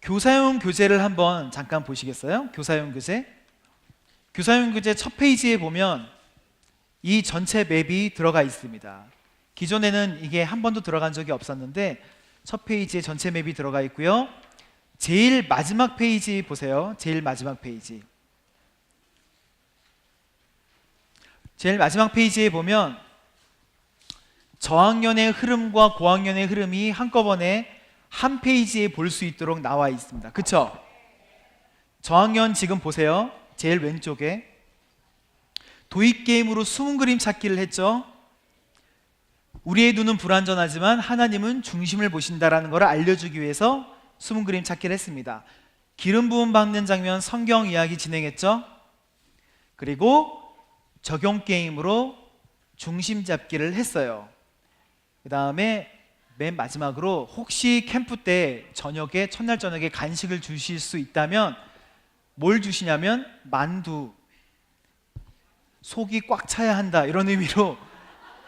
교사용 교재를 한번 잠깐 보시겠어요? 교사용 교재. 교사용 교재 첫 페이지에 보면 이 전체 맵이 들어가 있습니다. 기존에는 이게 한 번도 들어간 적이 없었는데 첫 페이지에 전체 맵이 들어가 있고요. 제일 마지막 페이지 보세요. 제일 마지막 페이지. 제일 마지막 페이지에 보면 저학년의 흐름과 고학년의 흐름이 한꺼번에 한 페이지에 볼 수 있도록 나와 있습니다. 그쵸? 저학년 지금 보세요. 제일 왼쪽에 도입게임으로 숨은 그림 찾기를 했죠. 우리의 눈은 불완전하지만 하나님은 중심을 보신다라는 것을 알려주기 위해서 숨은 그림 찾기를 했습니다. 기름 부음 받는 장면 성경 이야기 진행했죠. 그리고 적용 게임으로 중심 잡기를 했어요. 그 다음에 맨 마지막으로 혹시 캠프 때 저녁에 첫날 저녁에 간식을 주실 수 있다면 뭘 주시냐면 만두. 속이 꽉 차야 한다 이런 의미로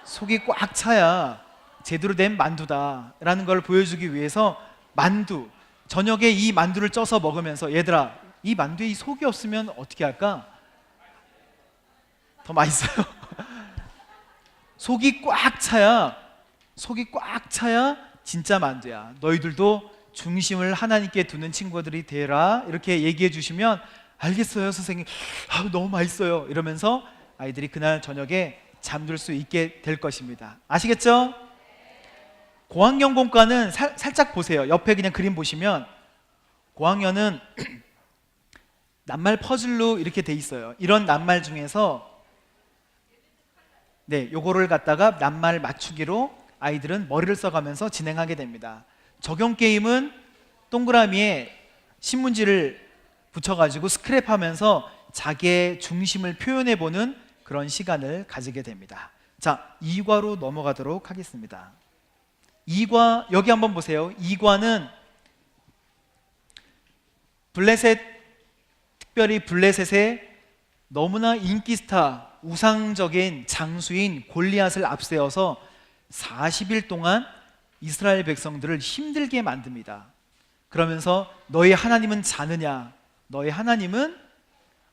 속이 꽉 차야 제대로 된 만두다 라는 걸 보여주기 위해서 만두, 저녁에 이 만두를 쪄서 먹으면서 얘들아 이 만두에 이 속이 없으면 어떻게 할까? 더 맛있어요. 속이 꽉 차야 진짜 만두야. 너희들도 중심을 하나님께 두는 친구들이 되라 이렇게 얘기해 주시면 알겠어요 선생님, 너무 맛있어요 이러면서 아이들이 그날 저녁에 잠들 수 있게 될 것입니다. 아시겠죠? 고학년 공과는 살짝 보세요. 옆에 그냥 그림 보시면 고학년은 낱말 퍼즐로 이렇게 돼 있어요. 이런 낱말 중에서 요거를 갖다가 낱말 맞추기로 아이들은 머리를 써가면서 진행하게 됩니다. 적용 게임은 동그라미에 신문지를 붙여가지고 스크랩하면서 자기의 중심을 표현해보는 그런 시간을 가지게 됩니다. 자, 2과로 넘어가도록 하겠습니다. 2과 여기 한번 보세요. 2과는 블레셋, 특별히 블레셋의 너무나 인기 스타, 우상적인 장수인 골리앗을 앞세워서 40일 동안 이스라엘 백성들을 힘들게 만듭니다. 그러면서 너희 하나님은 자느냐, 너희 하나님은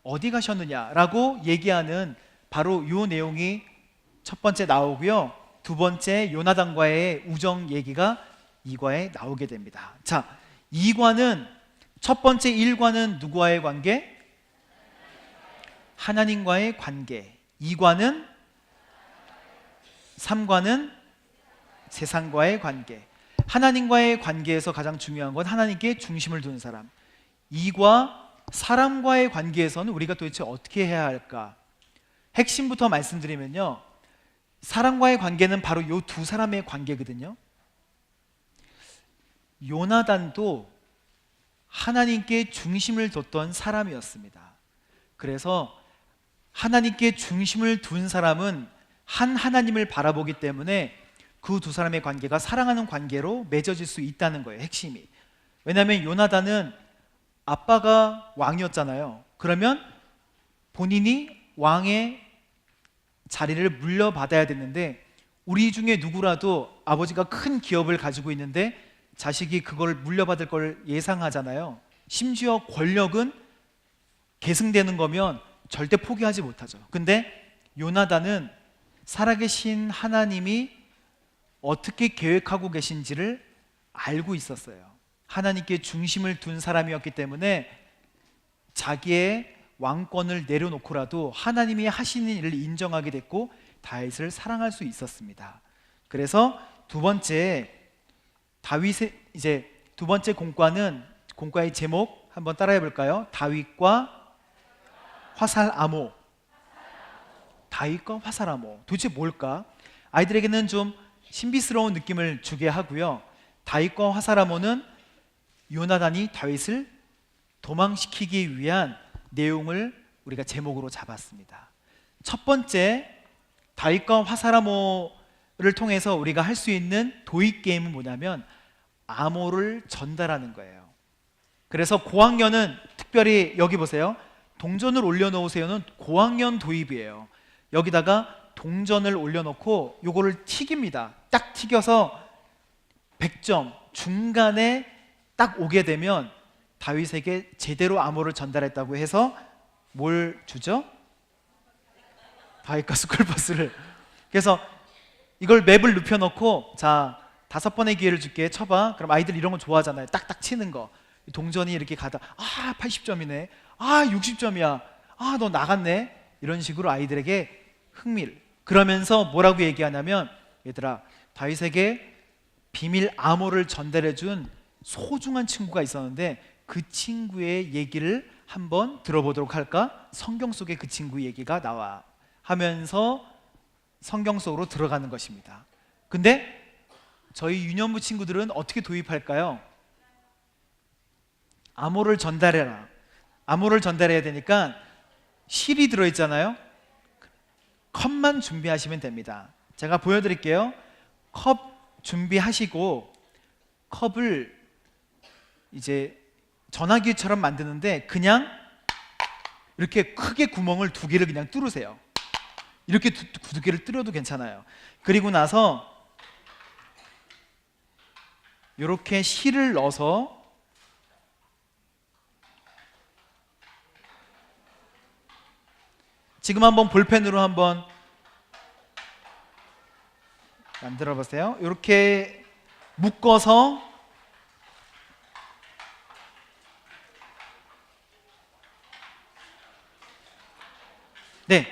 어디 가셨느냐라고 얘기하는 바로 이 내용이 첫 번째 나오고요. 두 번째 요나단과의 우정 얘기가 2과에 나오게 됩니다. 자, 2과는 첫 번째 1과는 누구와의 관계? 하나님과의 관계. 2과는 3과는 세상과의 관계. 하나님과의 관계에서 가장 중요한 건 하나님께 중심을 두는 사람. 2과 사람과의 관계에서는 우리가 도대체 어떻게 해야 할까? 핵심부터 말씀드리면요, 사람과의 관계는 바로 이 두 사람의 관계거든요. 요나단도 하나님께 중심을 뒀던 사람이었습니다. 그래서 하나님께 중심을 둔 사람은 한 하나님을 바라보기 때문에 그 두 사람의 관계가 사랑하는 관계로 맺어질 수 있다는 거예요. 핵심이. 왜냐하면 요나단은 아빠가 왕이었잖아요. 그러면 본인이 왕의 자리를 물려받아야 됐는데, 우리 중에 누구라도 아버지가 큰 기업을 가지고 있는데 자식이 그걸 물려받을 걸 예상하잖아요. 심지어 권력은 계승되는 거면 절대 포기하지 못하죠. 근데 요나단은 살아계신 하나님이 어떻게 계획하고 계신지를 알고 있었어요. 하나님께 중심을 둔 사람이었기 때문에 자기의 왕권을 내려놓고라도 하나님이 하시는 일을 인정하게 됐고 다윗을 사랑할 수 있었습니다. 그래서 두 번째 두 번째 공과의 제목 한번 따라해 볼까요? 다윗과 화살암호. 다윗과 화살암호. 도대체 뭘까? 아이들에게는 좀 신비스러운 느낌을 주게 하고요. 다윗과 화살암호는 요나단이 다윗을 도망시키기 위한 내용을 우리가 제목으로 잡았습니다. 첫 번째, 다윗과 화살암호를 통해서 우리가 할 수 있는 도입 게임은 뭐냐면 암호를 전달하는 거예요. 그래서 고학년은 특별히 여기 보세요. 동전을 올려놓으세요는 고학년 도입이에요. 여기다가 동전을 올려놓고 요거를 튀깁니다. 딱 튀겨서 100점 중간에 딱 오게 되면 다윗에게 제대로 암호를 전달했다고 해서 뭘 주죠? 다윗과 스쿨버스를. 그래서 이걸 맵을 눕혀놓고, 자 5번의 기회를 줄게, 쳐봐. 그럼 아이들 이런 거 좋아하잖아요. 딱딱 치는 거. 동전이 이렇게 가다 80점이네, 60점이야, 너 나갔네, 이런 식으로 아이들에게 흥미를. 그러면서 뭐라고 얘기하냐면, 얘들아, 다윗에게 비밀 암호를 전달해준 소중한 친구가 있었는데 그 친구의 얘기를 한번 들어보도록 할까? 성경 속에 그 친구 얘기가 나와 하면서 성경 속으로 들어가는 것입니다. 근데 저희 유년부 친구들은 어떻게 도입할까요? 암호를 전달해라. 암호를 전달해야 되니까 실이 들어있잖아요. 컵만 준비하시면 됩니다. 제가 보여드릴게요. 컵 준비하시고, 컵을 이제 전화기처럼 만드는데 그냥 이렇게 크게 구멍을 2개를 그냥 뚫으세요. 이렇게 2개를 뚫어도 괜찮아요. 그리고 나서 이렇게 실을 넣어서 지금 한번 볼펜으로 한번 만들어 보세요. 이렇게 묶어서 네,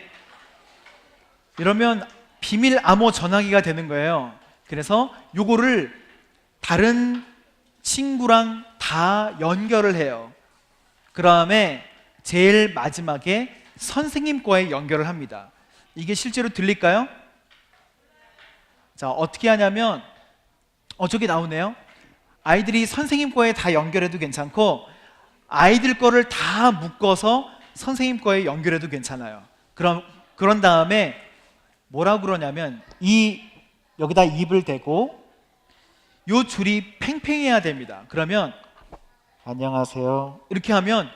이러면 비밀 암호 전화기가 되는 거예요. 그래서 요거를 다른 친구랑 다 연결을 해요. 그 다음에 제일 마지막에 선생님 거에 연결을 합니다. 이게 실제로 들릴까요? 자, 어떻게 하냐면 저기 나오네요. 아이들이 선생님 거에 다 연결해도 괜찮고, 아이들 거를 다 묶어서 선생님 거에 연결해도 괜찮아요. 그런 다음에 뭐라고 그러냐면, 여기다 입을 대고 요 줄이 팽팽해야 됩니다. 그러면 안녕하세요 이렇게 하면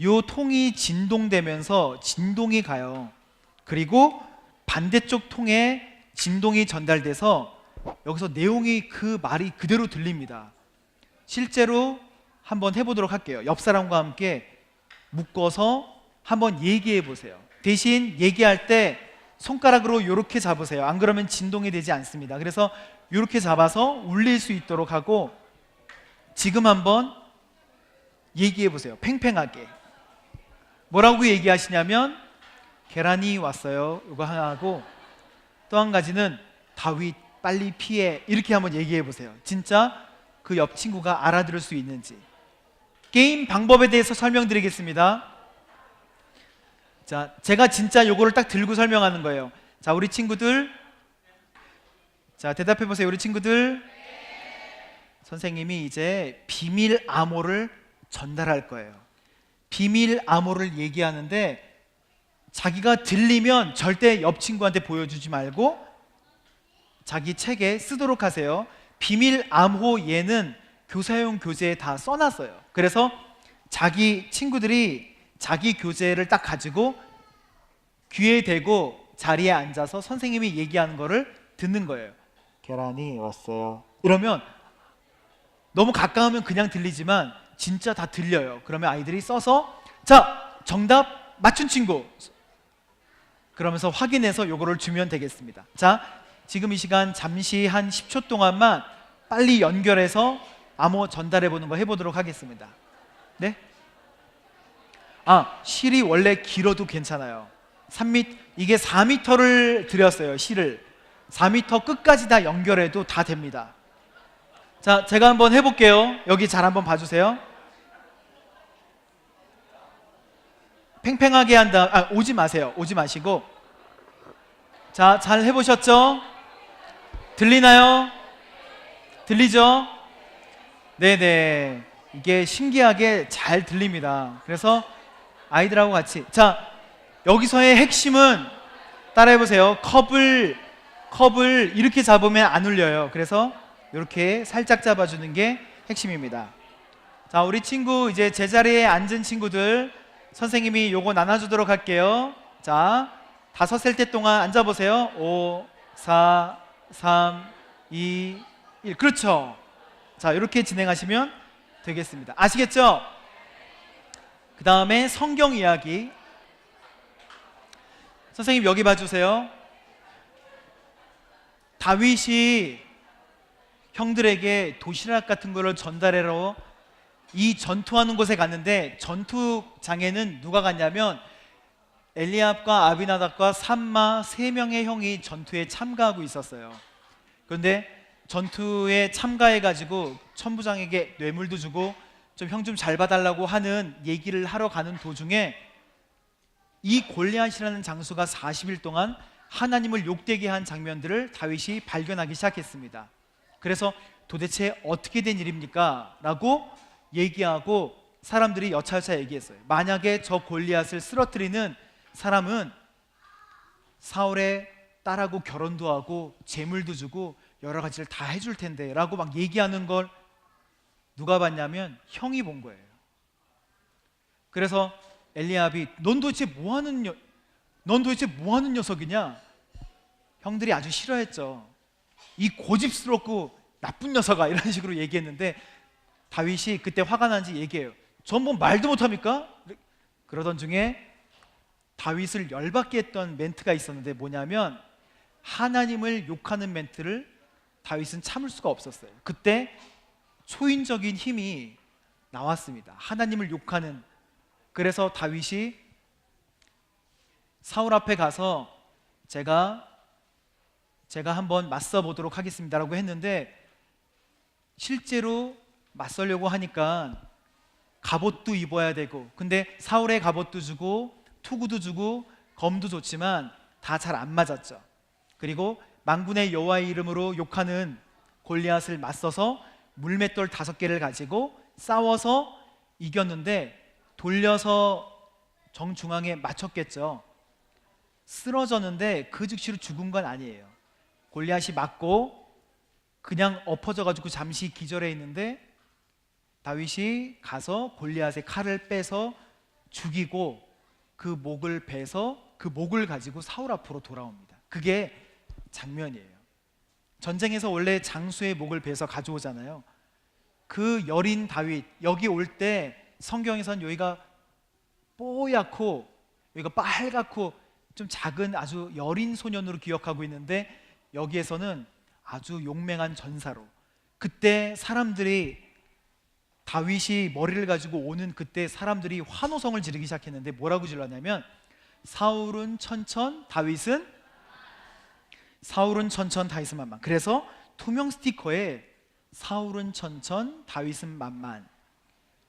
요 통이 진동되면서 진동이 가요. 그리고 반대쪽 통에 진동이 전달돼서 여기서 내용이, 그 말이 그대로 들립니다. 실제로 한번 해보도록 할게요. 옆 사람과 함께 묶어서 한번 얘기해 보세요. 대신 얘기할 때 손가락으로 이렇게 잡으세요. 안 그러면 진동이 되지 않습니다. 그래서 이렇게 잡아서 울릴 수 있도록 하고, 지금 한번 얘기해 보세요. 팽팽하게. 뭐라고 얘기하시냐면, 계란이 왔어요, 이거 하나 하고, 또 한 가지는 다윗 빨리 피해, 이렇게 한번 얘기해 보세요. 진짜 그 옆 친구가 알아들을 수 있는지. 게임 방법에 대해서 설명드리겠습니다. 자, 제가 진짜 요거를 딱 들고 설명하는 거예요. 자, 우리 친구들, 자 대답해 보세요. 우리 친구들, 선생님이 이제 비밀 암호를 전달할 거예요. 비밀 암호를 얘기하는데 자기가 들리면 절대 옆 친구한테 보여주지 말고 자기 책에 쓰도록 하세요. 비밀 암호 예는 교사용 교재에 다 써놨어요. 그래서 자기 친구들이 자기 교재를 딱 가지고 귀에 대고 자리에 앉아서 선생님이 얘기하는 거를 듣는 거예요. 계란이 왔어요. 이러면 너무 가까우면 그냥 들리지만 진짜 다 들려요. 그러면 아이들이 써서, 자, 정답 맞춘 친구, 그러면서 확인해서 요거를 주면 되겠습니다. 자, 지금 이 시간 잠시 한 10초 동안만 빨리 연결해서 암호 전달해 보는 거 해보도록 하겠습니다. 네? 실이 원래 길어도 괜찮아요. 이게 4m를 드렸어요. 실을 4m 끝까지 다 연결해도 다 됩니다. 자, 제가 한번 해볼게요. 여기 잘 한번 봐주세요. 팽팽하게 한다. 오지 마세요. 오지 마시고. 자, 잘 해보셨죠? 들리나요? 들리죠? 네네. 이게 신기하게 잘 들립니다. 그래서 아이들하고 같이, 자, 여기서의 핵심은 따라해보세요. 컵을 이렇게 잡으면 안 울려요. 그래서 이렇게 살짝 잡아주는 게 핵심입니다. 자, 우리 친구 이제 제자리에 앉은 친구들 선생님이 요거 나눠주도록 할게요. 자, 다 섰을 때 동안 앉아보세요. 5, 4, 3, 2, 1. 그렇죠. 자, 이렇게 진행하시면 되겠습니다. 아시겠죠? 그 다음에 성경 이야기. 선생님 여기 봐주세요. 다윗이 형들에게 도시락 같은 거를 전달하러 이 전투하는 곳에 갔는데, 전투장에는 누가 갔냐면 엘리압과 아비나답과 삼마 3명의 형이 전투에 참가하고 있었어요. 그런데 전투에 참가해가지고 천부장에게 뇌물도 주고 좀 형 좀 잘 봐달라고 하는 얘기를 하러 가는 도중에 이 골리앗이라는 장수가 40일 동안 하나님을 욕되게 한 장면들을 다윗이 발견하기 시작했습니다. 그래서 도대체 어떻게 된 일입니까? 라고 얘기하고 사람들이 여차여차 얘기했어요. 만약에 저 골리앗을 쓰러뜨리는 사람은 사울의 딸하고 결혼도 하고 재물도 주고 여러 가지를 다 해줄 텐데 라고 막 얘기하는 걸 누가 봤냐면 형이 본 거예요. 그래서 엘리압이 넌 도대체 뭐하는 녀석이냐? 형들이 아주 싫어했죠. 이 고집스럽고 나쁜 녀석아, 이런 식으로 얘기했는데 다윗이 그때 화가 난지 얘기해요. 전 뭐 말도 못합니까? 그러던 중에 다윗을 열받게 했던 멘트가 있었는데 뭐냐면 하나님을 욕하는 멘트를 다윗은 참을 수가 없었어요. 그때 초인적인 힘이 나왔습니다. 하나님을 욕하는. 그래서 다윗이 사울 앞에 가서 제가 한번 맞서 보도록 하겠습니다라고 했는데, 실제로 맞서려고 하니까 갑옷도 입어야 되고, 근데 사울의 갑옷도 주고 투구도 주고 검도 줬지만 다 잘 안 맞았죠. 그리고 만군의 여호와의 이름으로 욕하는 골리앗을 맞서서 물맷돌 5개를 가지고 싸워서 이겼는데, 돌려서 정중앙에 맞췄겠죠. 쓰러졌는데 그 즉시로 죽은 건 아니에요. 골리앗이 맞고 그냥 엎어져가지고 잠시 기절해 있는데 다윗이 가서 골리앗의 칼을 빼서 죽이고 그 목을 베서 그 목을 가지고 사울 앞으로 돌아옵니다. 그게 장면이에요. 전쟁에서 원래 장수의 목을 베서 가져오잖아요. 그 여린 다윗, 여기 올 때 성경에선 여기가 뽀얗고 여기가 빨갛고 좀 작은 아주 여린 소년으로 기억하고 있는데, 여기에서는 아주 용맹한 전사로, 그때 사람들이 다윗이 머리를 가지고 오는 그때 사람들이 환호성을 지르기 시작했는데 뭐라고 질렀냐면 사울은 천천 다윗은 만만. 그래서 투명 스티커에 사울은 천천 다윗은 만만,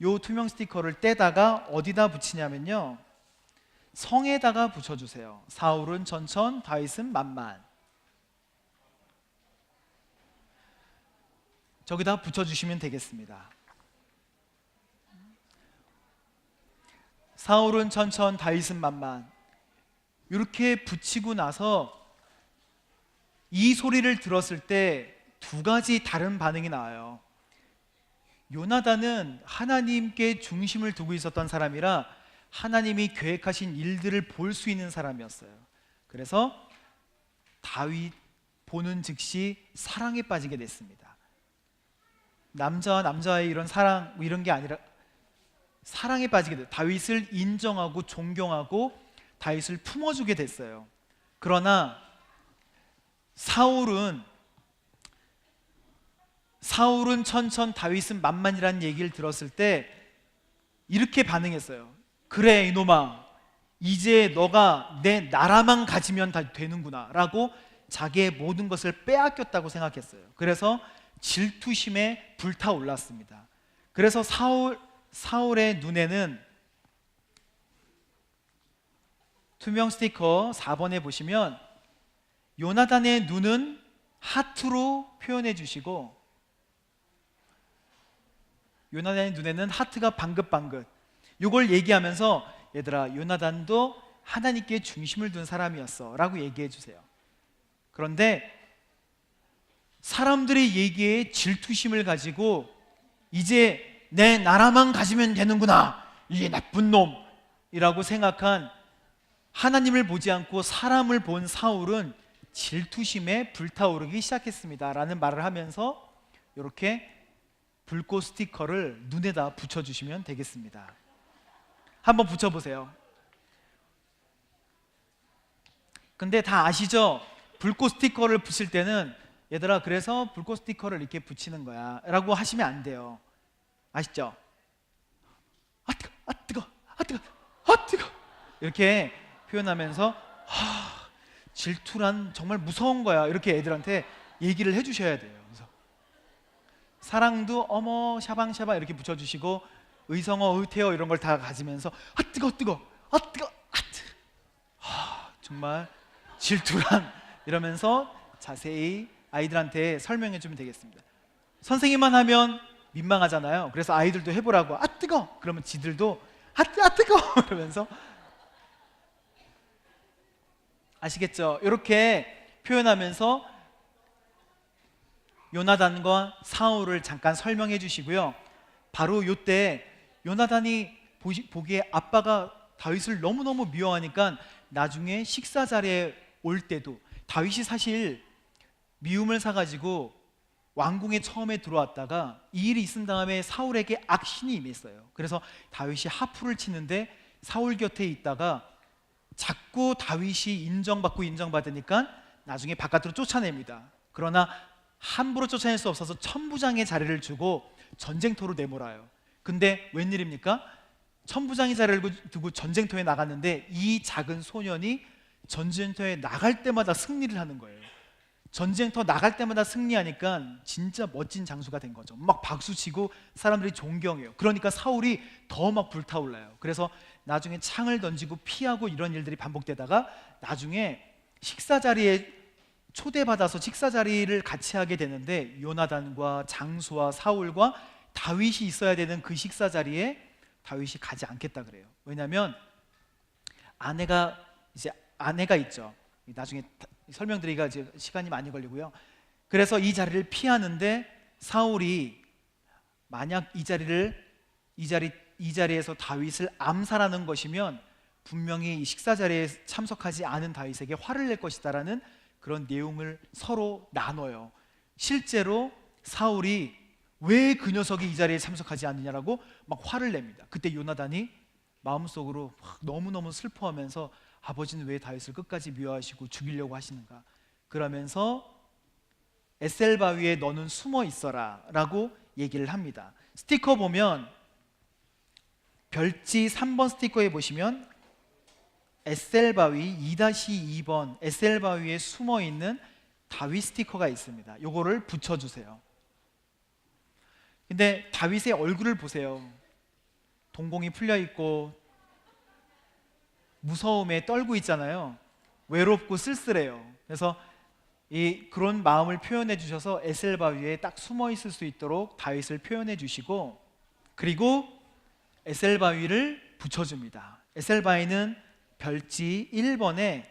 요 투명 스티커를 떼다가 어디다 붙이냐면요, 성에다가 붙여주세요. 사울은 천천 다윗은 만만. 저기다 붙여주시면 되겠습니다. 사울은 천천 다윗은 만만. 이렇게 붙이고 나서 이 소리를 들었을 때 2가지 다른 반응이 나와요. 요나단은 하나님께 중심을 두고 있었던 사람이라 하나님이 계획하신 일들을 볼 수 있는 사람이었어요. 그래서 다윗 보는 즉시 사랑에 빠지게 됐습니다. 남자와 남자의 이런 사랑 이런 게 아니라 사랑에 빠지게 됐어요. 다윗을 인정하고 존경하고 다윗을 품어주게 됐어요. 그러나 사울은 천천 다윗은 만만이라는 얘기를 들었을 때 이렇게 반응했어요. 그래 이놈아, 이제 너가 내 나라만 가지면 다 되는구나 라고 자기의 모든 것을 빼앗겼다고 생각했어요. 그래서 질투심에 불타올랐습니다. 그래서 사울의 눈에는 투명 스티커 4번에 보시면 요나단의 눈은 하트로 표현해 주시고, 요나단의 눈에는 하트가 방긋방긋. 이걸 얘기하면서 얘들아 요나단도 하나님께 중심을 둔 사람이었어 라고 얘기해 주세요. 그런데 사람들의 얘기에 질투심을 가지고 이제 내 나라만 가지면 되는구나, 이 나쁜 놈이라고 생각한, 하나님을 보지 않고 사람을 본 사울은 질투심에 불타오르기 시작했습니다 라는 말을 하면서 이렇게 불꽃 스티커를 눈에다 붙여주시면 되겠습니다. 한번 붙여보세요. 근데 다 아시죠? 불꽃 스티커를 붙일 때는 얘들아 그래서 불꽃 스티커를 이렇게 붙이는 거야 라고 하시면 안 돼요. 아시죠? 아 뜨거, 아 뜨거, 아 뜨거, 아 뜨거 이렇게 표현하면서 질투란 정말 무서운 거야 이렇게 애들한테 얘기를 해주셔야 돼요. 그래서 사랑도 어머 샤방샤방 이렇게 붙여주시고 의성어 의태어 이런 걸 다 가지면서 아 뜨거 뜨거 아 뜨거 아 뜨거 정말 질투란 이러면서 자세히 아이들한테 설명해 주면 되겠습니다. 선생님만 하면 민망하잖아요. 그래서 아이들도 해보라고. 아 뜨거 그러면 지들도 아 뜨거 이러면서 아시겠죠? 이렇게 표현하면서 요나단과 사울을 잠깐 설명해 주시고요. 바로 요때 요나단이 보기에 아빠가 다윗을 너무너무 미워하니까 나중에 식사 자리에 올 때도 다윗이 사실 미움을 사가지고 왕궁에 처음에 들어왔다가 이 일이 있은 다음에 사울에게 악신이 임했어요. 그래서 다윗이 하프를 치는데 사울 곁에 있다가 자꾸 다윗이 인정받으니까 나중에 바깥으로 쫓아냅니다. 그러나 함부로 쫓아낼 수 없어서 천부장의 자리를 주고 전쟁터로 내몰아요. 근데 웬일입니까? 천부장의 자리를 두고 전쟁터에 나갔는데 이 작은 소년이 전쟁터에 나갈 때마다 승리를 하는 거예요. 전쟁터 나갈 때마다 승리하니까 진짜 멋진 장수가 된 거죠. 막 박수치고 사람들이 존경해요. 그러니까 사울이 더 막 불타올라요. 그래서 나중에 창을 던지고 피하고 이런 일들이 반복되다가 나중에 식사 자리에 초대받아서 식사 자리를 같이 하게 되는데 요나단과 장수와 사울과 다윗이 있어야 되는 그 식사 자리에 다윗이 가지 않겠다 그래요. 왜냐하면 아내가 있죠. 나중에 설명드리기가 이제 시간이 많이 걸리고요. 그래서 이 자리를 피하는데 사울이 만약 이 자리에서 다윗을 암살하는 것이면 분명히 이 식사 자리에 참석하지 않은 다윗에게 화를 낼 것이다라는 그런 내용을 서로 나눠요. 실제로 사울이 왜 그 녀석이 이 자리에 참석하지 않느냐라고 막 화를 냅니다. 그때 요나단이 마음속으로 너무너무 슬퍼하면서 아버지는 왜 다윗을 끝까지 미워하시고 죽이려고 하시는가? 그러면서 에셀 바위에 너는 숨어 있어라 라고 얘기를 합니다. 스티커 보면 별지 3번 스티커에 보시면 에셀 바위 2-2번 에셀 바위에 숨어 있는 다윗 스티커가 있습니다. 요거를 붙여주세요. 근데 다윗의 얼굴을 보세요. 동공이 풀려 있고 무서움에 떨고 있잖아요. 외롭고 쓸쓸해요. 그래서 그런 마음을 표현해 주셔서 에셀 바위에 딱 숨어 있을 수 있도록 다윗을 표현해 주시고 그리고 에셀 바위를 붙여줍니다. 에셀 바위는 별지 1번에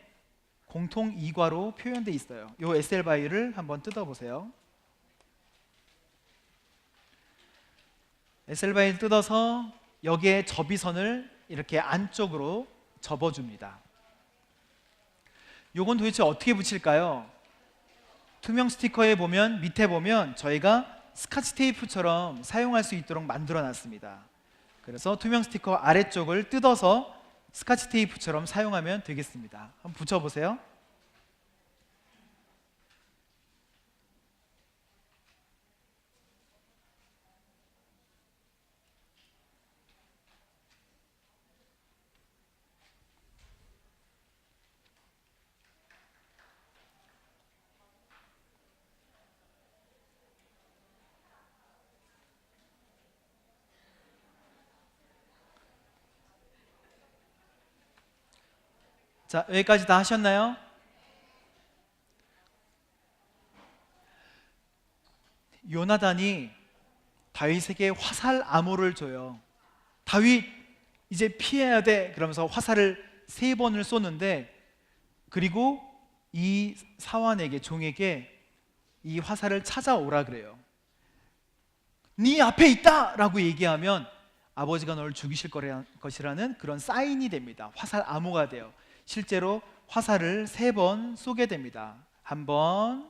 공통 2과로 표현되어 있어요. 이 에셀 바위를 한번 뜯어보세요. 에셀 바위를 뜯어서 여기에 접이선을 이렇게 안쪽으로 접어줍니다. 요건 도대체 어떻게 붙일까요? 투명 스티커에 보면 밑에 보면 저희가 스카치 테이프처럼 사용할 수 있도록 만들어 놨습니다. 그래서 투명 스티커 아래쪽을 뜯어서 스카치 테이프처럼 사용하면 되겠습니다. 한번 붙여보세요. 자, 여기까지 다 하셨나요? 요나단이 다윗에게 화살 암호를 줘요. 다윗 이제 피해야 돼 그러면서 화살을 3번을 쏘는데 그리고 이 사환에게 종에게 이 화살을 찾아오라 그래요. 네 앞에 있다 라고 얘기하면 아버지가 너를 죽이실 것이라는 그런 사인이 됩니다. 화살 암호가 돼요. 실제로 화살을 3번 쏘게 됩니다. 1번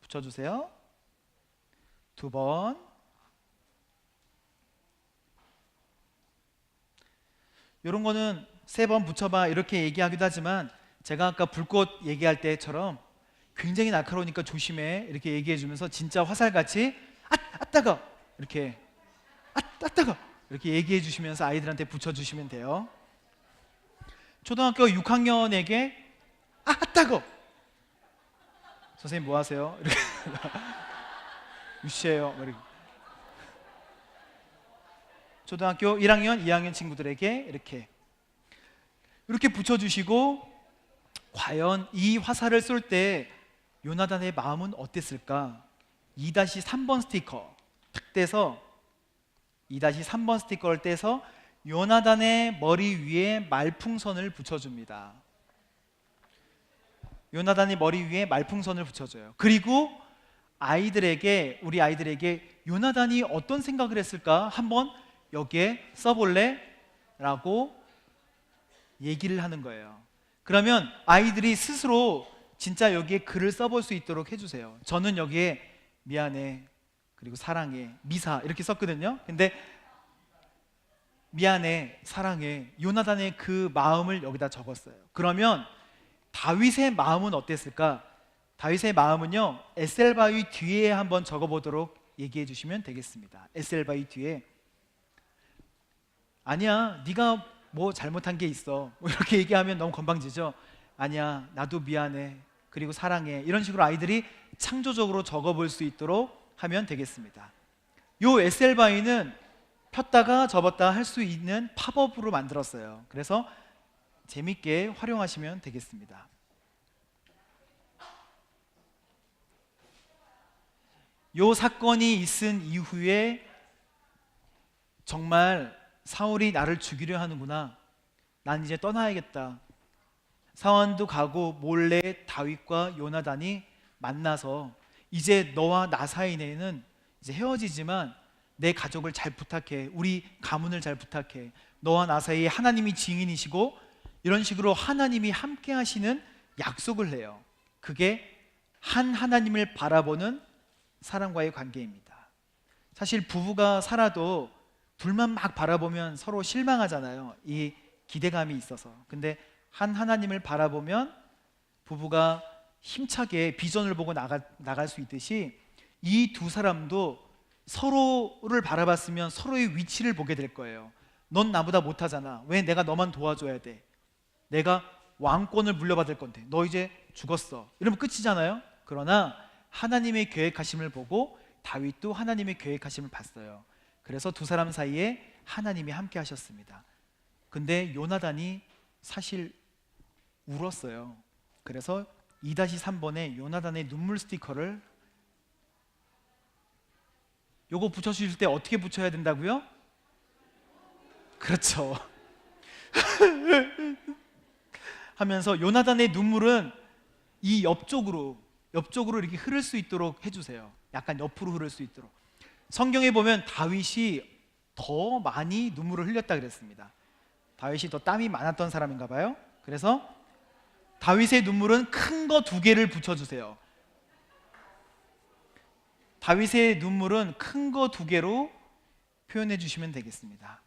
붙여주세요. 2번 이런 거는 3번 붙여봐 이렇게 얘기하기도 하지만 제가 아까 불꽃 얘기할 때처럼 굉장히 날카로우니까 조심해 이렇게 얘기해 주면서 진짜 화살같이 따가 이렇게 따가 이렇게 얘기해 주시면서 아이들한테 붙여주시면 돼요. 초등학교 6학년에게 따가 선생님 뭐 하세요? 이렇게 무시해요. 초등학교 1학년, 2학년 친구들에게 이렇게 붙여주시고 과연 이 화살을 쏠 때 요나단의 마음은 어땠을까? 2-3번 스티커 탁 떼서 2-3번 스티커를 떼서 요나단의 머리 위에 말풍선을 붙여줍니다. 요나단의 머리 위에 말풍선을 붙여줘요. 그리고 우리 아이들에게 요나단이 어떤 생각을 했을까? 한번 여기에 써볼래? 라고 얘기를 하는 거예요. 그러면 아이들이 스스로 진짜 여기에 글을 써볼 수 있도록 해주세요. 저는 여기에 미안해, 그리고 사랑해, 미사 이렇게 썼거든요. 근데 미안해, 사랑해, 요나단의 그 마음을 여기다 적었어요. 그러면 다윗의 마음은 어땠을까? 다윗의 마음은요, 에셀바위 뒤에 한번 적어보도록 얘기해 주시면 되겠습니다. 에셀바위 뒤에 아니야, 네가 뭐 잘못한 게 있어 뭐 이렇게 얘기하면 너무 건방지죠. 아니야, 나도 미안해, 그리고 사랑해, 이런 식으로 아이들이 창조적으로 적어볼 수 있도록 하면 되겠습니다. 요 에셀바위는 폈다가 접었다 할 수 있는 팝업으로 만들었어요. 그래서 재밌게 활용하시면 되겠습니다. 요 사건이 있은 이후에 정말 사울이 나를 죽이려 하는구나, 난 이제 떠나야겠다. 사원도 가고 몰래 다윗과 요나단이 만나서 이제 너와 나 사이에는 이제 헤어지지만 내 가족을 잘 부탁해, 우리 가문을 잘 부탁해, 너와 나 사이에 하나님이 증인이시고 이런 식으로 하나님이 함께 하시는 약속을 해요. 그게 한 하나님을 바라보는 사람과의 관계입니다. 사실 부부가 살아도 둘만 막 바라보면 서로 실망하잖아요. 이 기대감이 있어서. 근데 한 하나님을 바라보면 부부가 힘차게 비전을 보고 나갈 수 있듯이 이 두 사람도 서로를 바라봤으면 서로의 위치를 보게 될 거예요. 넌 나보다 못하잖아, 왜 내가 너만 도와줘야 돼, 내가 왕권을 물려받을 건데 너 이제 죽었어, 이러면 끝이잖아요. 그러나 하나님의 계획하심을 보고 다윗도 하나님의 계획하심을 봤어요. 그래서 두 사람 사이에 하나님이 함께 하셨습니다. 근데 요나단이 사실 울었어요. 그래서 2-3번에 요나단의 눈물 스티커를 요거 붙여주실 때 어떻게 붙여야 된다고요? 그렇죠. 하면서 요나단의 눈물은 이 옆쪽으로 이렇게 흐를 수 있도록 해주세요. 약간 옆으로 흐를 수 있도록. 성경에 보면 다윗이 더 많이 눈물을 흘렸다 그랬습니다. 다윗이 더 땀이 많았던 사람인가 봐요. 그래서 다윗의 눈물은 큰 거 2개를 붙여주세요. 다윗의 눈물은 큰 거 2개로 표현해 주시면 되겠습니다.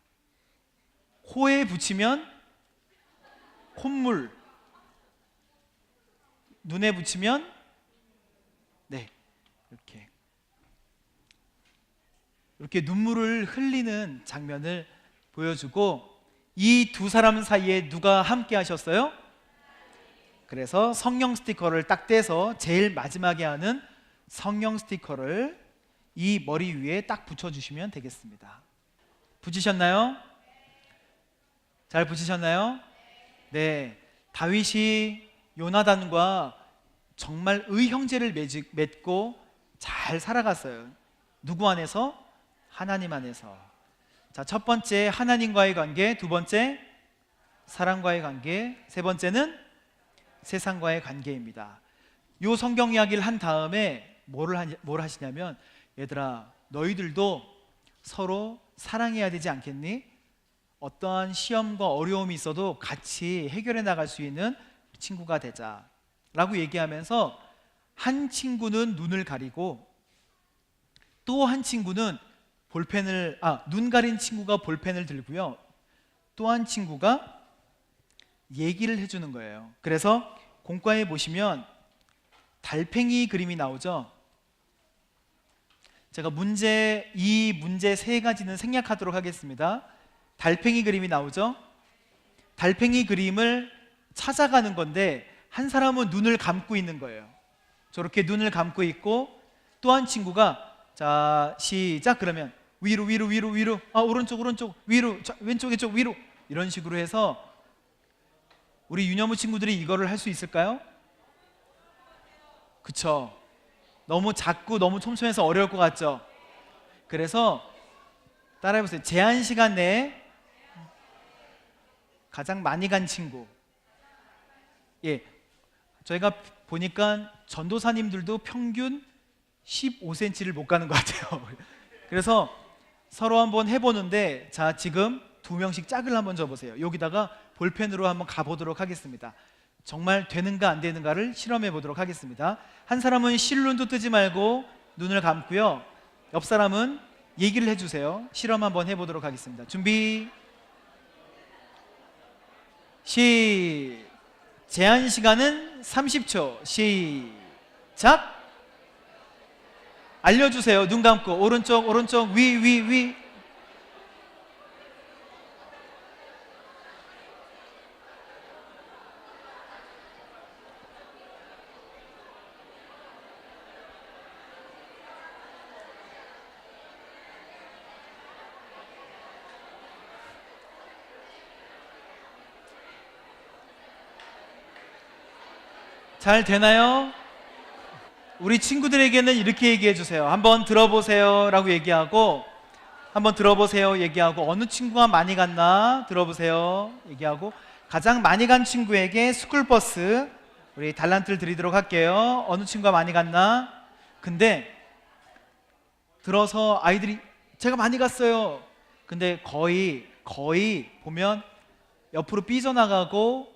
코에 붙이면 콧물, 눈에 붙이면 이렇게 눈물을 흘리는 장면을 보여주고, 이 두 사람 사이에 누가 함께 하셨어요? 그래서 성령 스티커를 딱 떼서 제일 마지막에 하는 성령 스티커를 이 머리 위에 딱 붙여주시면 되겠습니다. 붙이셨나요? 잘 붙이셨나요? 네, 다윗이 요나단과 정말 의형제를 맺고 잘 살아갔어요. 누구 안에서? 하나님 안에서. 자, 첫 번째 하나님과의 관계, 두 번째 사람과의 관계, 세 번째는 세상과의 관계입니다. 이 성경 이야기를 한 다음에 뭘 하시냐면, 얘들아 너희들도 서로 사랑해야 되지 않겠니? 어떠한 시험과 어려움이 있어도 같이 해결해 나갈 수 있는 친구가 되자 라고 얘기하면서, 한 친구는 눈을 가리고 또 한 친구는 눈 가린 친구가 볼펜을 들고요, 또 한 친구가 얘기를 해주는 거예요. 그래서 공과에 보시면 달팽이 그림이 나오죠. 제가 이 문제 세 가지는 생략하도록 하겠습니다. 달팽이 그림이 나오죠. 달팽이 그림을 찾아가는 건데 한 사람은 눈을 감고 있는 거예요. 저렇게 눈을 감고 있고 또 한 친구가 자 시작 그러면 위로 위로 위로 위로 오른쪽 오른쪽 위로 자, 왼쪽 왼쪽 위로 이런 식으로 해서 우리 유녀무 친구들이 이거를 할 수 있을까요? 그쵸? 너무 작고 너무 촘촘해서 어려울 것 같죠? 그래서 따라해보세요. 제한 시간 내에 가장 많이 간 친구. 예, 저희가 보니까 전도사님들도 평균 15cm를 못 가는 것 같아요. 그래서 서로 한번 해보는데 자 지금 2명씩 짝을 한번 줘보세요. 여기다가 볼펜으로 한번 가보도록 하겠습니다. 정말 되는가 안 되는가를 실험해 보도록 하겠습니다. 한 사람은 실눈도 뜨지 말고 눈을 감고요. 옆 사람은 얘기를 해주세요. 실험 한번 해보도록 하겠습니다. 준비 제한 시간은 30초. 시작. 알려주세요. 눈 감고 오른쪽 오른쪽 위. 잘 되나요? 우리 친구들에게는 이렇게 얘기해 주세요. 한번 들어보세요 라고 얘기하고 한번 들어보세요 얘기하고 어느 친구가 많이 갔나 들어보세요 얘기하고 가장 많이 간 친구에게 스쿨버스 우리 달란트를 드리도록 할게요. 어느 친구가 많이 갔나? 근데 들어서 아이들이 제가 많이 갔어요. 근데 거의 보면 옆으로 삐져나가고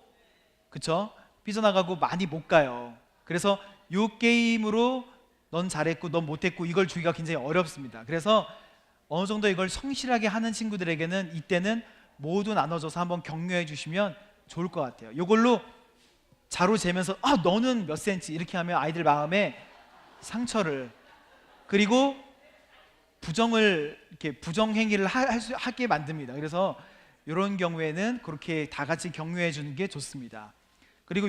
그쵸? 삐져나가고 많이 못 가요. 그래서 이 게임으로 넌 잘했고 넌 못했고 이걸 주기가 굉장히 어렵습니다. 그래서 어느 정도 이걸 성실하게 하는 친구들에게는 이때는 모두 나눠줘서 한번 격려해 주시면 좋을 것 같아요. 이걸로 자로 재면서 너는 몇 센치 이렇게 하면 아이들 마음에 상처를 그리고 부정 행위를 하게 만듭니다. 그래서 이런 경우에는 그렇게 다 같이 격려해 주는 게 좋습니다. 그리고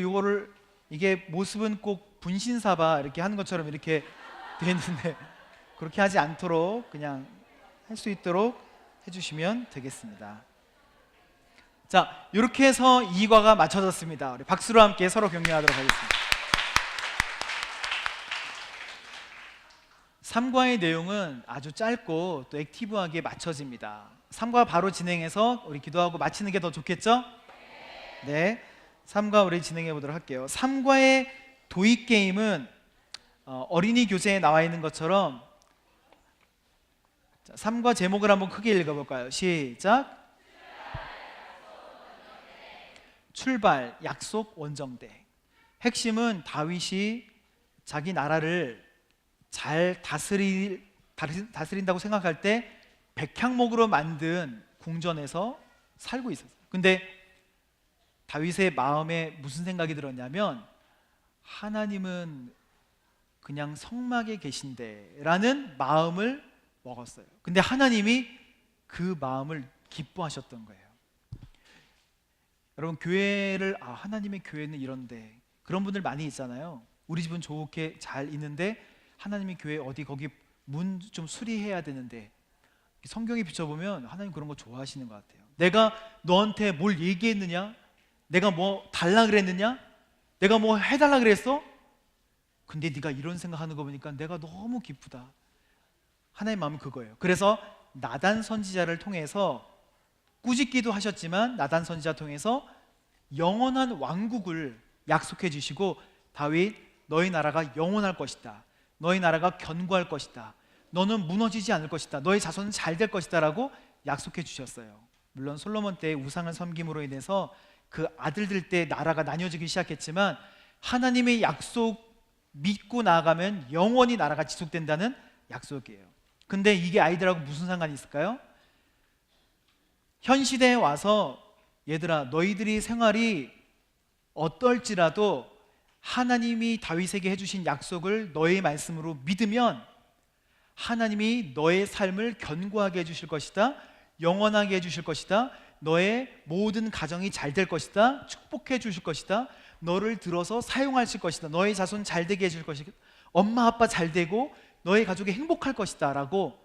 이게 모습은 꼭 분신사바 이렇게 하는 것처럼 이렇게 되어 있는데 그렇게 하지 않도록 그냥 할 수 있도록 해주시면 되겠습니다. 자, 이렇게 해서 2과가 맞춰졌습니다. 우리 박수로 함께 서로 격려하도록 하겠습니다. 3과의 내용은 아주 짧고 또 액티브하게 맞춰집니다. 3과 바로 진행해서 우리 기도하고 마치는 게 더 좋겠죠? 네, 3과 우리 진행해 보도록 할게요. 3과의 도입 게임은 어린이 교재에 나와 있는 것처럼 3과 제목을 한번 크게 읽어볼까요? 시작. 출발, 약속, 원정대. 핵심은 다윗이 자기 나라를 잘 다스린다고 생각할 때 백향목으로 만든 궁전에서 살고 있었어요. 근데 다윗의 마음에 무슨 생각이 들었냐면 하나님은 그냥 성막에 계신데 라는 마음을 먹었어요. 근데 하나님이 그 마음을 기뻐하셨던 거예요. 여러분 하나님의 교회는 이런데 그런 분들 많이 있잖아요. 우리 집은 좋게 잘 있는데 하나님의 교회 거기 문 좀 수리해야 되는데 성경에 비춰보면 하나님 그런 거 좋아하시는 것 같아요. 내가 너한테 뭘 얘기했느냐? 내가 뭐 달라 그랬느냐? 내가 뭐 해달라 그랬어? 근데 네가 이런 생각하는 거 보니까 내가 너무 기쁘다. 하나님의 마음은 그거예요. 그래서 나단 선지자를 통해서 꾸짖기도 하셨지만 나단 선지자 통해서 영원한 왕국을 약속해 주시고 다윗 너희 나라가 영원할 것이다. 너희 나라가 견고할 것이다. 너는 무너지지 않을 것이다. 너희 자손은 잘 될 것이다 라고 약속해 주셨어요. 물론 솔로몬 때 우상을 섬김으로 인해서 그 아들들 때 나라가 나뉘어지기 시작했지만 하나님의 약속 믿고 나아가면 영원히 나라가 지속된다는 약속이에요. 근데 이게 아이들하고 무슨 상관이 있을까요? 현 시대에 와서 얘들아, 너희들이 생활이 어떨지라도 하나님이 다윗에게 해주신 약속을 너의 말씀으로 믿으면 하나님이 너의 삶을 견고하게 해주실 것이다, 영원하게 해주실 것이다, 너의 모든 가정이 잘 될 것이다, 축복해 주실 것이다, 너를 들어서 사용하실 것이다, 너의 자손 잘 되게 해줄 것이다, 엄마 아빠 잘 되고 너의 가족이 행복할 것이다 라고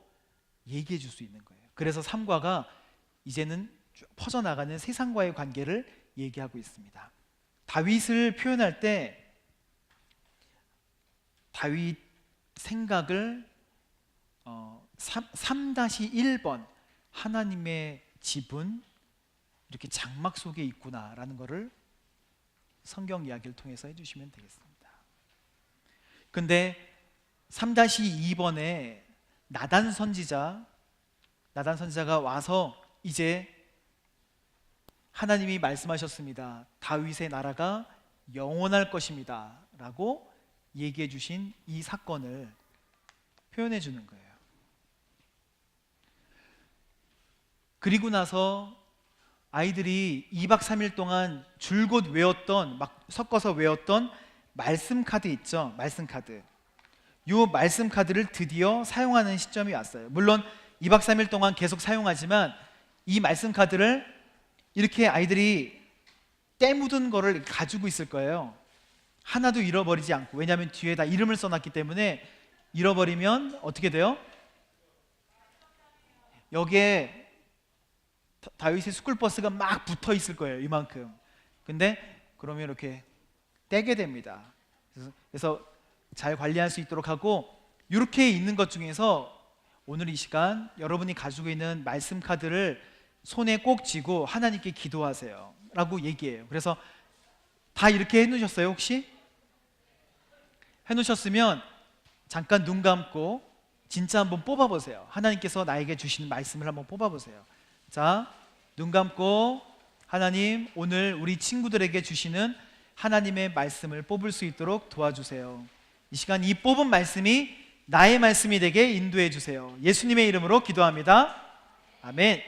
얘기해 줄 수 있는 거예요. 그래서 삼과가 이제는 쭉 퍼져나가는 세상과의 관계를 얘기하고 있습니다. 다윗을 표현할 때 다윗 생각을 3-1번 하나님의 집은 이렇게 장막 속에 있구나라는 것을 성경 이야기를 통해서 해주시면 되겠습니다. 근데 3-2번에 나단 선지자가 와서 이제 하나님이 말씀하셨습니다. 다윗의 나라가 영원할 것입니다 라고 얘기해 주신 이 사건을 표현해 주는 거예요. 그리고 나서 아이들이 2박 3일 동안 줄곧 외웠던, 막 섞어서 외웠던 말씀 카드 있죠? 말씀 카드. 이 말씀 카드를 드디어 사용하는 시점이 왔어요. 물론 2박 3일 동안 계속 사용하지만 이 말씀 카드를 이렇게 아이들이 때 묻은 거를 가지고 있을 거예요. 하나도 잃어버리지 않고. 왜냐하면 뒤에다 이름을 써놨기 때문에 잃어버리면 어떻게 돼요? 여기에 다윗의 스쿨버스가 막 붙어 있을 거예요. 이만큼. 근데 그러면 이렇게 떼게 됩니다. 그래서 잘 관리할 수 있도록 하고, 이렇게 있는 것 중에서 오늘 이 시간 여러분이 가지고 있는 말씀 카드를 손에 꼭 쥐고 하나님께 기도하세요 라고 얘기해요. 그래서 다 이렇게 해놓으셨어요? 혹시? 해놓으셨으면 잠깐 눈 감고 진짜 한번 뽑아보세요. 하나님께서 나에게 주시는 말씀을 한번 뽑아보세요. 자, 눈 감고 하나님, 오늘 우리 친구들에게 주시는 하나님의 말씀을 뽑을 수 있도록 도와주세요. 이 시간 이 뽑은 말씀이 나의 말씀이 되게 인도해 주세요. 예수님의 이름으로 기도합니다. 아멘.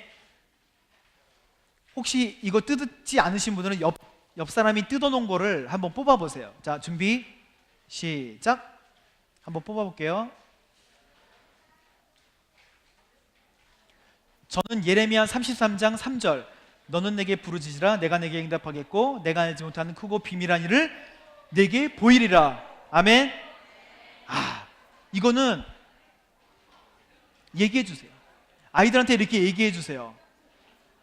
혹시 이거 뜯지 않으신 분들은 옆 사람이 뜯어놓은 거를 한번 뽑아보세요. 자, 준비 시작. 한번 뽑아볼게요. 저는 예레미야 33장 3절, 너는 내게 부르짖으라 내가 내게 응답하겠고 내가 알지 못하는 크고 비밀한 일을 내게 보이리라. 아멘. 이거는 얘기해 주세요. 아이들한테 이렇게 얘기해 주세요.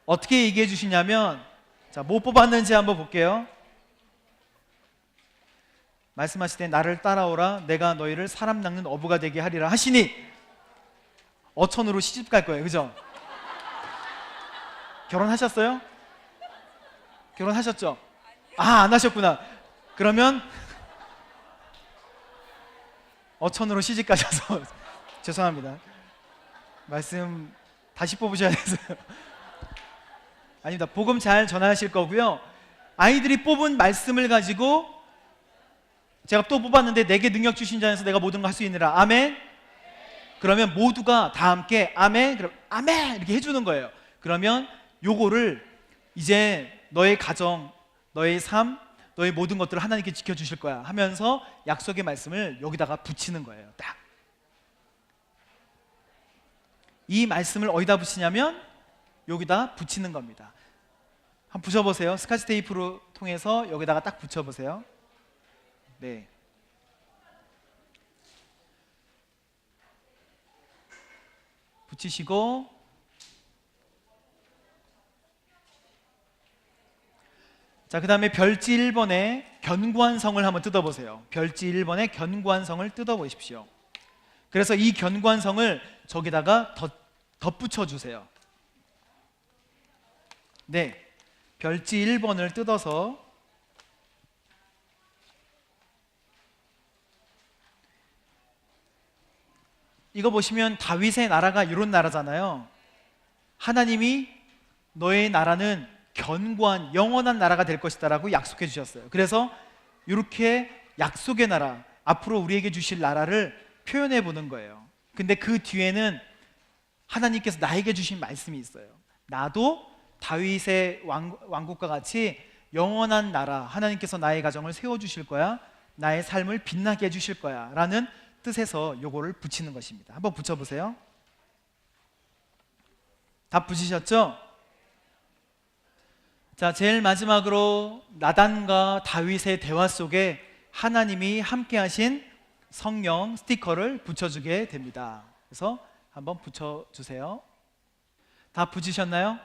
어떻게 얘기해 주시냐면, 자, 뭐 뽑았는지 한번 볼게요. 말씀하실 때 나를 따라오라 내가 너희를 사람 낚는 어부가 되게 하리라 하시니, 어천으로 시집 갈 거예요. 그죠? 결혼하셨어요? 결혼하셨죠? 안 하셨구나. 그러면 어천으로 시집 가셔서 죄송합니다. 말씀 다시 뽑으셔야 돼서요. 아닙니다. 복음 잘 전하실 거고요. 아이들이 뽑은 말씀을 가지고 제가 또 뽑았는데 내게 능력 주신 자에서 내가 모든 걸 할 수 있느라. 아멘. 그러면 모두가 다 함께 아멘, 그럼 아멘 이렇게 해주는 거예요. 그러면 요거를 이제 너의 가정, 너의 삶, 너의 모든 것들을 하나님께 지켜주실 거야 하면서 약속의 말씀을 여기다가 붙이는 거예요. 딱. 이 말씀을 어디다 붙이냐면 여기다 붙이는 겁니다. 한번 붙여보세요. 스카치 테이프로 통해서 여기다가 딱 붙여보세요. 네. 붙이시고, 자, 그 다음에 별지 1번에 견고한 성을 한번 뜯어보세요. 별지 1번에 견고한 성을 뜯어보십시오. 그래서 이 견고한 성을 저기다가 덧붙여 주세요. 네, 별지 1번을 뜯어서 이거 보시면 다윗의 나라가 이런 나라잖아요. 하나님이 너의 나라는 견고한 영원한 나라가 될 것이다 라고 약속해 주셨어요. 그래서 이렇게 약속의 나라, 앞으로 우리에게 주실 나라를 표현해 보는 거예요. 근데 그 뒤에는 하나님께서 나에게 주신 말씀이 있어요. 나도 다윗의 왕국과 같이 영원한 나라, 하나님께서 나의 가정을 세워주실 거야, 나의 삶을 빛나게 해주실 거야 라는 뜻에서 요거를 붙이는 것입니다. 한번 붙여보세요. 다 붙이셨죠? 자, 제일 마지막으로 나단과 다윗의 대화 속에 하나님이 함께 하신 성령 스티커를 붙여주게 됩니다. 그래서 한번 붙여주세요. 다 붙이셨나요?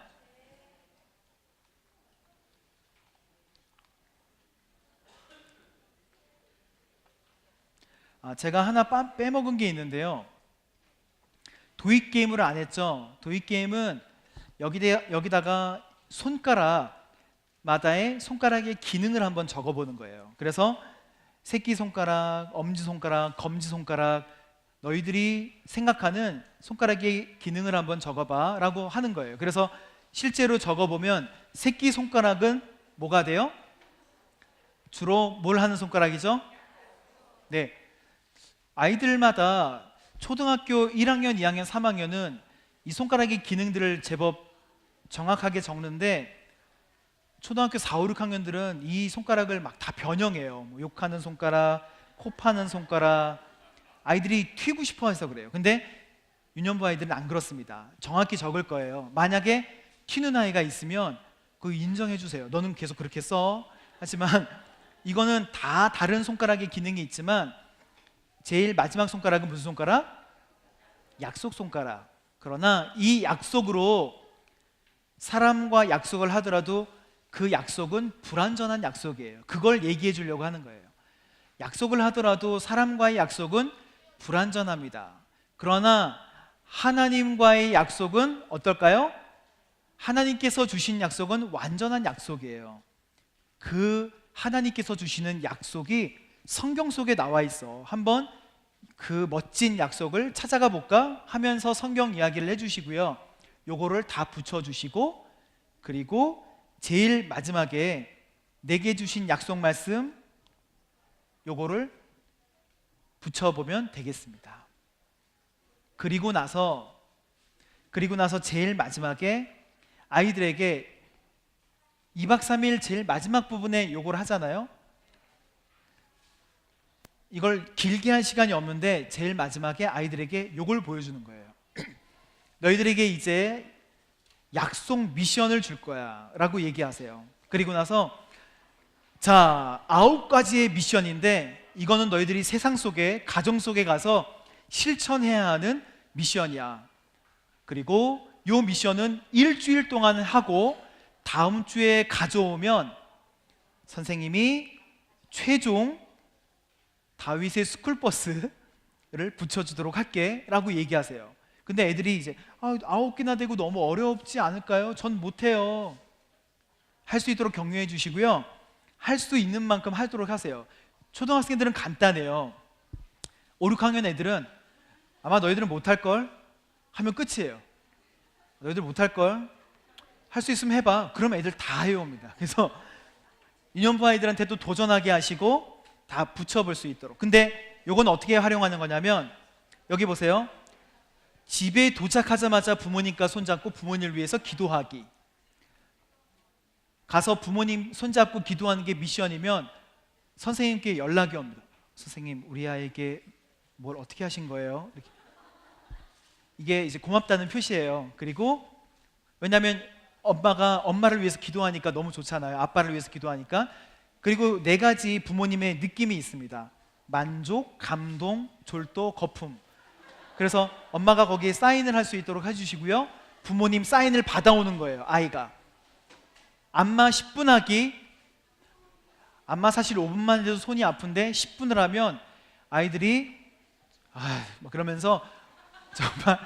제가 하나 빼먹은 게 있는데요. 도입 게임을 안 했죠. 도입 게임은 여기다가 손가락마다의 손가락의 기능을 한번 적어보는 거예요. 그래서 새끼손가락, 엄지손가락, 검지손가락, 너희들이 생각하는 손가락의 기능을 한번 적어봐 라고 하는 거예요. 그래서 실제로 적어보면 새끼손가락은 뭐가 돼요? 주로 뭘 하는 손가락이죠? 네, 아이들마다 초등학교 1학년, 2학년, 3학년은 이 손가락의 기능들을 제법 정확하게 적는데 초등학교 4, 5, 6학년들은 이 손가락을 막 다 변형해요. 뭐 욕하는 손가락, 코 파는 손가락, 아이들이 튀고 싶어 해서 그래요. 근데 유년부 아이들은 안 그렇습니다. 정확히 적을 거예요. 만약에 튀는 아이가 있으면 그거 인정해 주세요. 너는 계속 그렇게 써. 하지만 이거는 다 다른 손가락의 기능이 있지만 제일 마지막 손가락은 무슨 손가락? 약속 손가락. 그러나 이 약속으로 사람과 약속을 하더라도 그 약속은 불완전한 약속이에요. 그걸 얘기해 주려고 하는 거예요. 약속을 하더라도 사람과의 약속은 불완전합니다. 그러나 하나님과의 약속은 어떨까요? 하나님께서 주신 약속은 완전한 약속이에요. 그 하나님께서 주시는 약속이 성경 속에 나와 있어. 한번 그 멋진 약속을 찾아가 볼까 하면서 성경 이야기를 해주시고요. 요거를 다 붙여주시고, 그리고 제일 마지막에 내게 주신 약속 말씀 요거를 붙여보면 되겠습니다. 그리고 나서 제일 마지막에 아이들에게 2박 3일 제일 마지막 부분에 요걸 하잖아요. 이걸 길게 할 시간이 없는데 제일 마지막에 아이들에게 요걸 보여주는 거예요. 너희들에게 이제 약속 미션을 줄 거야 라고 얘기하세요. 그리고 나서 자, 9가지의 미션인데 이거는 너희들이 세상 속에, 가정 속에 가서 실천해야 하는 미션이야. 그리고 요 미션은 일주일 동안 하고 다음 주에 가져오면 선생님이 최종 다윗의 스쿨버스를 붙여주도록 할게 라고 얘기하세요. 근데 애들이 이제 9개나 되고 너무 어렵지 않을까요? 전 못해요. 할 수 있도록 격려해 주시고요. 할 수 있는 만큼 하도록 하세요. 초등학생들은 간단해요. 5, 6학년 애들은 아마 너희들은 못할걸 하면 끝이에요. 너희들 못할걸 할 수 있으면 해봐. 그러면 애들 다 해옵니다. 그래서 유년부 아이들한테도 도전하게 하시고 다 붙여볼 수 있도록. 근데 요건 어떻게 활용하는 거냐면 여기 보세요. 집에 도착하자마자 부모님과 손잡고 부모님을 위해서 기도하기. 가서 부모님 손잡고 기도하는 게 미션이면 선생님께 연락이 옵니다. 선생님, 우리 아이에게 뭘 어떻게 하신 거예요? 이렇게. 이게 이제 고맙다는 표시예요. 그리고 왜냐하면 엄마를 위해서 기도하니까 너무 좋잖아요. 아빠를 위해서 기도하니까. 그리고 4가지 부모님의 느낌이 있습니다. 만족, 감동, 졸도, 거품. 그래서 엄마가 거기에 사인을 할 수 있도록 해주시고요. 부모님 사인을 받아오는 거예요. 아이가 안마 10분 하기. 안마 사실 5분만 해도 손이 아픈데 10분을 하면 아이들이 그러면서 정말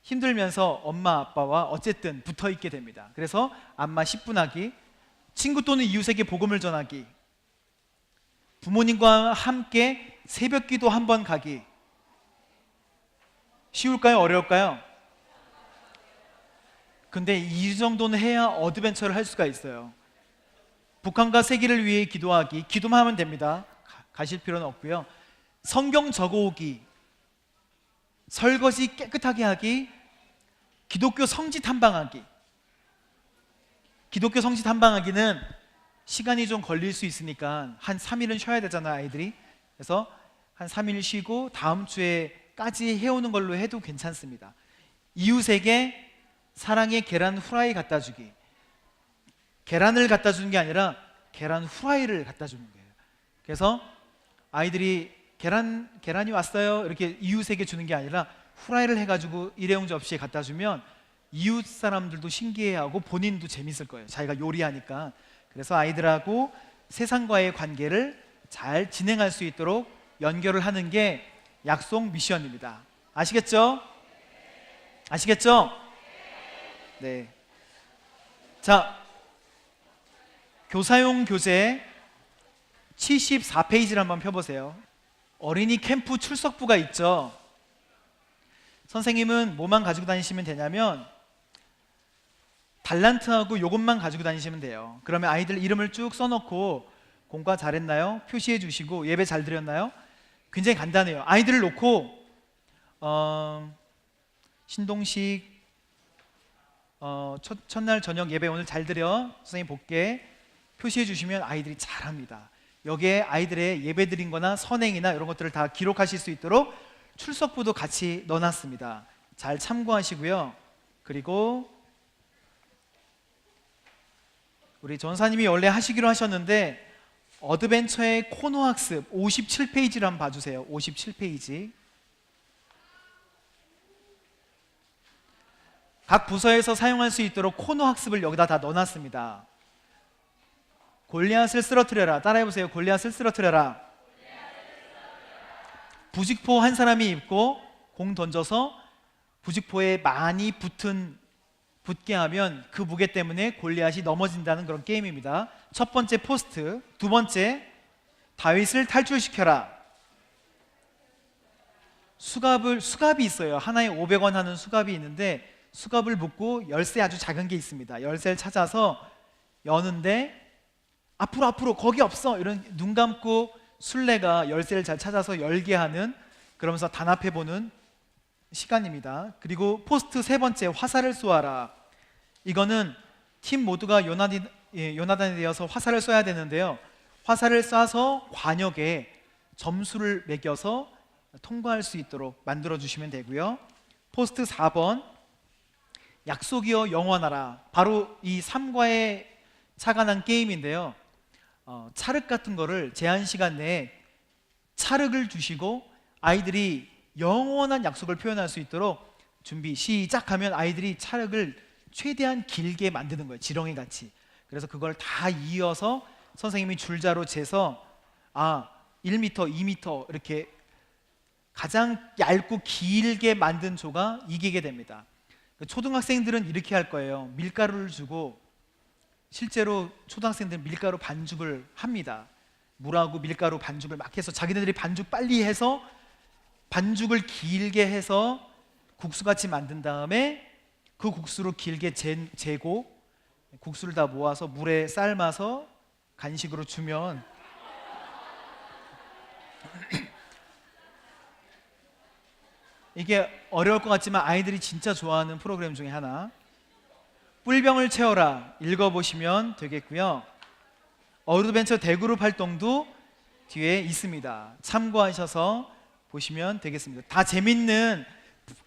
힘들면서 엄마 아빠와 어쨌든 붙어 있게 됩니다. 그래서 안마 10분 하기, 친구 또는 이웃에게 복음을 전하기, 부모님과 함께 새벽기도 한번 가기. 쉬울까요? 어려울까요? 근데 이 정도는 해야 어드벤처를 할 수가 있어요. 북한과 세계를 위해 기도하기. 기도만 하면 됩니다. 가실 필요는 없고요. 성경 적어오기, 설거지 깨끗하게 하기, 기독교 성지 탐방하기. 기독교 성시 탐방하기는 시간이 좀 걸릴 수 있으니까 한 3일은 쉬어야 되잖아요, 아이들이. 그래서 한 3일 쉬고 다음 주에까지 해오는 걸로 해도 괜찮습니다. 이웃에게 사랑의 계란 후라이 갖다 주기. 계란을 갖다 주는 게 아니라 계란 후라이를 갖다 주는 거예요. 그래서 아이들이 계란이 왔어요 이렇게 이웃에게 주는 게 아니라 후라이를 해가지고 일회용 접시에 갖다 주면 이웃 사람들도 신기해하고 본인도 재밌을 거예요. 자기가 요리하니까. 그래서 아이들하고 세상과의 관계를 잘 진행할 수 있도록 연결을 하는 게 약속 미션입니다. 아시겠죠? 아시겠죠? 네. 자, 교사용 교재 74페이지를 한번 펴보세요. 어린이 캠프 출석부가 있죠. 선생님은 뭐만 가지고 다니시면 되냐면 달란트하고 요것만 가지고 다니시면 돼요. 그러면 아이들 이름을 쭉 써놓고 공과 잘했나요? 표시해 주시고 예배 잘 드렸나요? 굉장히 간단해요. 아이들을 놓고 신동식 첫날 저녁 예배 오늘 잘 드려 선생님 볼게 표시해 주시면 아이들이 잘합니다. 여기에 아이들의 예배 드린 거나 선행이나 이런 것들을 다 기록하실 수 있도록 출석부도 같이 넣어놨습니다. 잘 참고하시고요. 그리고 우리 전사님이 원래 하시기로 하셨는데 어드벤처의 코너 학습 57페이지를 한번 봐주세요. 57페이지. 각 부서에서 사용할 수 있도록 코너 학습을 여기다 다 넣어놨습니다. 골리앗을 쓰러뜨려라. 따라해보세요. 골리앗을 쓰러뜨려라. 부직포 한 사람이 입고 공 던져서 부직포에 많이 붙게 하면 그 무게 때문에 골리앗이 넘어진다는 그런 게임입니다. 첫 번째 포스트. 두 번째, 다윗을 탈출시켜라. 수갑이 있어요. 하나에 500원 하는 수갑이 있는데 수갑을 묶고 열쇠 아주 작은 게 있습니다. 열쇠를 찾아서 여는데 앞으로 거기 없어 이런 눈 감고 술래가 열쇠를 잘 찾아서 열게 하는, 그러면서 단합해보는 시간입니다. 그리고 포스트 세 번째, 화살을 쏘아라. 이거는 팀 모두가 요나단이 되어서 화살을 쏘아야 되는데요, 화살을 쏴서 관역에 점수를 매겨서 통과할 수 있도록 만들어 주시면 되고요. 포스트 4번, 약속이여 영원하라. 바로 이 3과에 착안한 게임인데요, 찰흙 같은 거를 제한 시간 내에 찰흙을 주시고 아이들이 영원한 약속을 표현할 수 있도록 준비 시작하면 아이들이 찰흙을 최대한 길게 만드는 거예요. 지렁이 같이. 그래서 그걸 다 이어서 선생님이 줄자로 재서 1m, 2m 이렇게 가장 얇고 길게 만든 조가 이기게 됩니다. 초등학생들은 이렇게 할 거예요. 밀가루를 주고, 실제로 초등학생들은 밀가루 반죽을 합니다. 물하고 밀가루 반죽을 막 해서 자기네들이 반죽 빨리 해서 반죽을 길게 해서 국수같이 만든 다음에 그 국수로 길게 재고 국수를 다 모아서 물에 삶아서 간식으로 주면 이게 어려울 것 같지만 아이들이 진짜 좋아하는 프로그램 중에 하나. 뿔병을 채워라. 읽어보시면 되겠고요. 어드벤처 대그룹 활동도 뒤에 있습니다. 참고하셔서 보시면 되겠습니다. 다 재밌는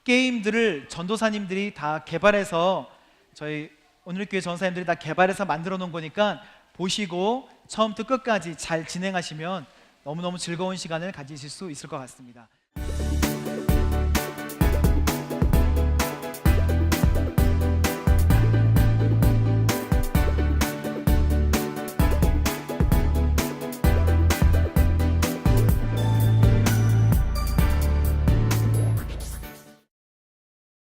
게임들을 전도사님들이 다 개발해서, 저희 오늘교회 전사님들이 다 개발해서 만들어 놓은 거니까 보시고 처음부터 끝까지 잘 진행하시면 너무너무 즐거운 시간을 가지실 수 있을 것 같습니다.